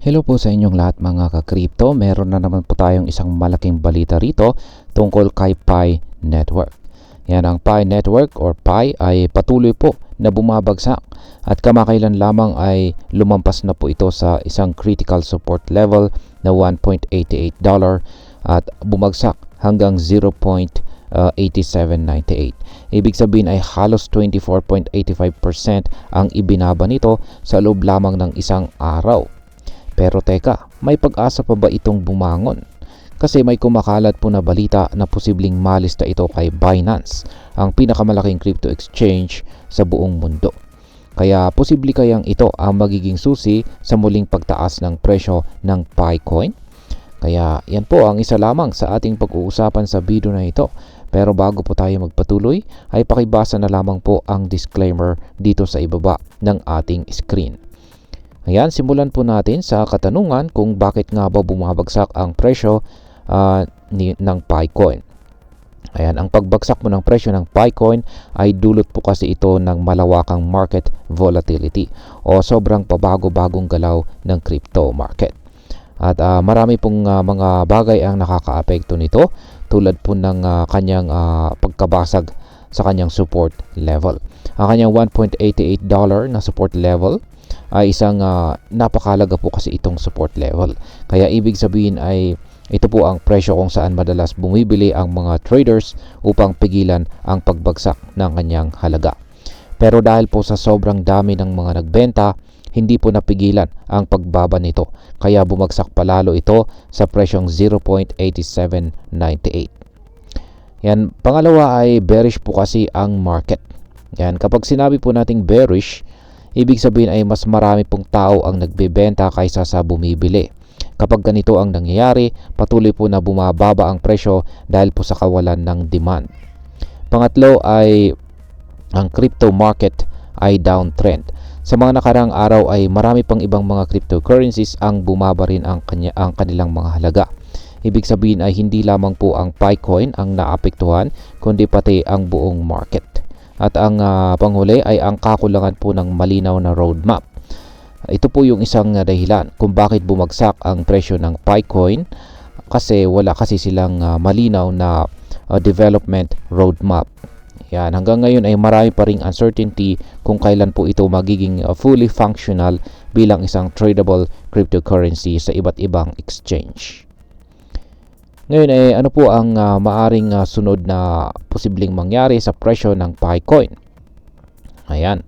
Hello po sa inyong lahat mga ka-crypto. Meron na naman po tayong isang malaking balita rito tungkol kay Pi Network. Yan, ang Pi Network or Pi ay patuloy po na bumabagsak at kamakailan lamang ay lumampas na po ito sa isang critical support level na $1.88 at bumagsak hanggang 0.8798. Ibig sabihin ay halos 24.85% ang ibinaba nito sa loob lamang ng isang araw. Pero teka, may pag-asa pa ba itong bumangon? Kasi may kumakalat po na balita na posibleng malista ito kay Binance, ang pinakamalaking crypto exchange sa buong mundo. Kaya posible kayang ito ang magiging susi sa muling pagtaas ng presyo ng Picoin? Kaya yan po ang isa lamang sa ating pag-uusapan sa video na ito. Pero bago po tayo magpatuloy, ay pakibasa na lamang po ang disclaimer dito sa ibaba ng ating screen. Ayan, simulan po natin sa katanungan kung bakit nga ba bumabagsak ang presyo ng Picoin. Ayan, ang pagbagsak mo ng presyo ng Picoin ay dulot po kasi ito ng malawakang market volatility o sobrang pabago-bagong galaw ng crypto market. At marami pong mga bagay ang nakakaapekto nito tulad po ng kanyang pagkabasag sa kanyang support level. Ang kanyang $1.88 na support level ay isang napakalaga po kasi itong support level. Kaya ibig sabihin ay ito po ang presyo kung saan madalas bumibili ang mga traders upang pigilan ang pagbagsak ng kanyang halaga. Pero dahil po sa sobrang dami ng mga nagbenta, hindi po napigilan ang pagbaba nito. Kaya bumagsak palalo ito sa presyong 0.8798. Yan, pangalawa ay bearish po kasi ang market. Yan, kapag sinabi po nating bearish, ibig sabihin ay mas marami pong tao ang nagbebenta kaysa sa bumibili. Kapag ganito ang nangyayari, patuloy po na bumababa ang presyo dahil po sa kawalan ng demand. Pangatlo ay ang crypto market ay downtrend. Sa mga nakarang araw ay marami pang ibang mga cryptocurrencies ang bumaba rin ang kanilang mga halaga. Ibig sabihin ay hindi lamang po ang Picoin ang naapektuhan, kundi pati ang buong market. At ang panghuli ay ang kakulangan po ng malinaw na roadmap. Ito po yung isang dahilan kung bakit bumagsak ang presyo ng Picoin, kasi wala kasi silang malinaw na development roadmap. Yan, hanggang ngayon ay marami pa ring uncertainty kung kailan po ito magiging fully functional bilang isang tradable cryptocurrency sa iba't ibang exchange. Ngayon ay ano po ang maaring sunod na posibleng mangyari sa presyo ng Picoin? Ayan.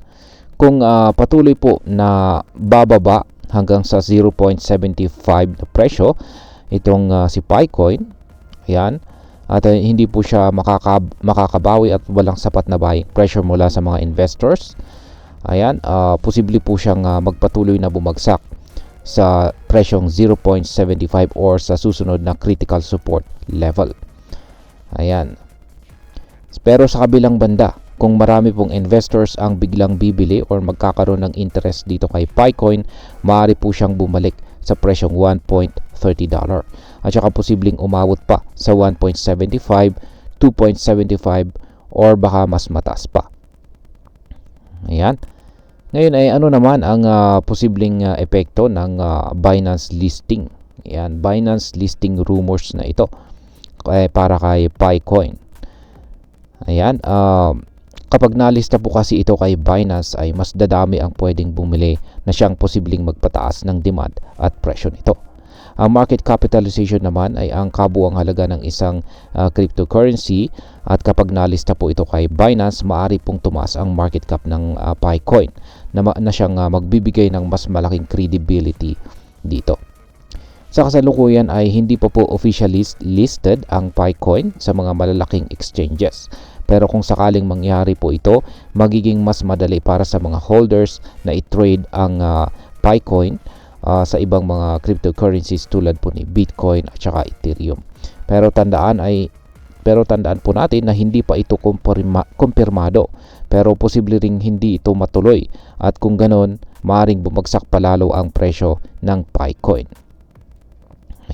Kung patuloy po na bababa hanggang sa 0.75 na presyo itong si Picoin, ayan, at hindi po siya makakabawi at walang sapat na buying pressure mula sa mga investors, ayan, posible po siyang magpatuloy na bumagsak sa presyong 0.75 or sa susunod na critical support level. Ayan. Pero sa kabilang banda, kung marami pong investors ang biglang bibili or magkakaroon ng interest dito kay Picoin, maaari po siyang bumalik sa presyong $1.30 at saka posibleng umabot pa sa 1.75, 2.75 or baka mas mataas pa. Ayan. Ngayon ay ano naman ang posibleng epekto ng Binance listing. Ayan, Binance listing rumors na ito para kay Picoin. Ayan, kapag nalista po kasi ito kay Binance ay mas dadami ang pwedeng bumili na siyang posibleng magpataas ng demand at presyo nito. Ang market capitalization naman ay ang kabuuang halaga ng isang cryptocurrency, at kapag nalista po ito kay Binance, maaari pong tumaas ang market cap ng Picoin na siyang magbibigay ng mas malaking credibility dito. Sa kasalukuyan ay hindi pa po officially listed ang Picoin sa mga malalaking exchanges. Pero kung sakaling mangyari po ito, magiging mas madali para sa mga holders na i-trade ang Picoin sa ibang mga cryptocurrencies tulad po ni Bitcoin at saka Ethereum. Pero tandaan po natin na hindi pa ito kumpirmado, pero posible ring hindi ito matuloy, at kung ganon, maaaring bumagsak palalo ang presyo ng Picoin.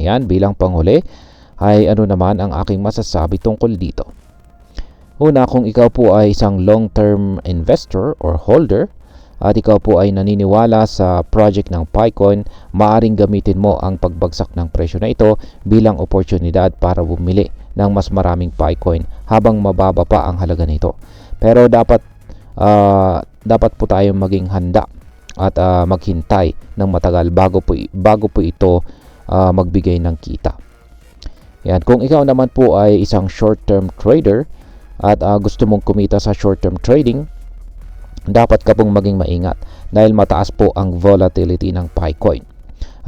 Ayan, bilang panghuli ay ano naman ang aking masasabi tungkol dito. Una, kung ikaw po ay isang long-term investor or holder, at ikaw po ay naniniwala sa project ng PiCoin, maaaring gamitin mo ang pagbagsak ng presyo na ito bilang oportunidad para bumili ng mas maraming PiCoin habang mababa pa ang halaga nito. Pero dapat po tayong maging handa at maghintay ng matagal bago po ito magbigay ng kita. Yan, kung ikaw naman po ay isang short-term trader at gusto mong kumita sa short-term trading, dapat ka pong maging maingat dahil mataas po ang volatility ng PiCoin.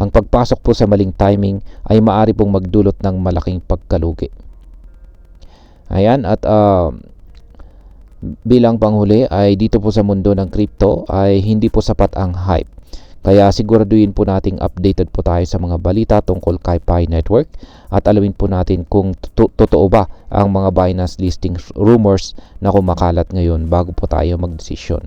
Ang pagpasok po sa maling timing ay maaari pong magdulot ng malaking pagkalugi. Ayan, at bilang panghuli ay dito po sa mundo ng crypto ay hindi po sapat ang hype. Kaya siguraduhin po nating updated po tayo sa mga balita tungkol kay Pi Network at alamin po natin kung totoo ba ang mga Binance listing rumors na kumakalat ngayon bago po tayo magdesisyon.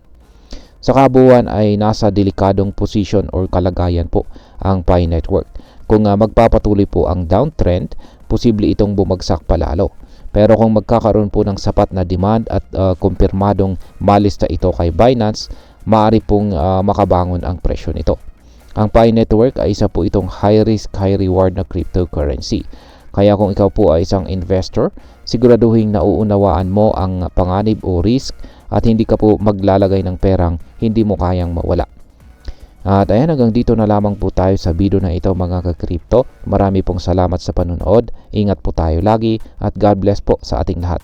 Sa kabuuan ay nasa delikadong position or kalagayan po ang Pi Network. Kung magpapatuloy po ang downtrend, posible itong bumagsak palalo. Pero kung magkakaroon po ng sapat na demand at kumpirmadong malista ito kay Binance, maaari pong makabangon ang presyo nito. Ang Pi Network ay isa po itong high risk, high reward na cryptocurrency. Kaya kung ikaw po ay isang investor, siguraduhin na uunawaan mo ang panganib o risk at hindi ka po maglalagay ng perang hindi mo kayang mawala. At ayan, hanggang dito na lamang po tayo sa video na ito mga ka-crypto. Marami pong salamat sa panonood. Ingat po tayo lagi at God bless po sa ating lahat.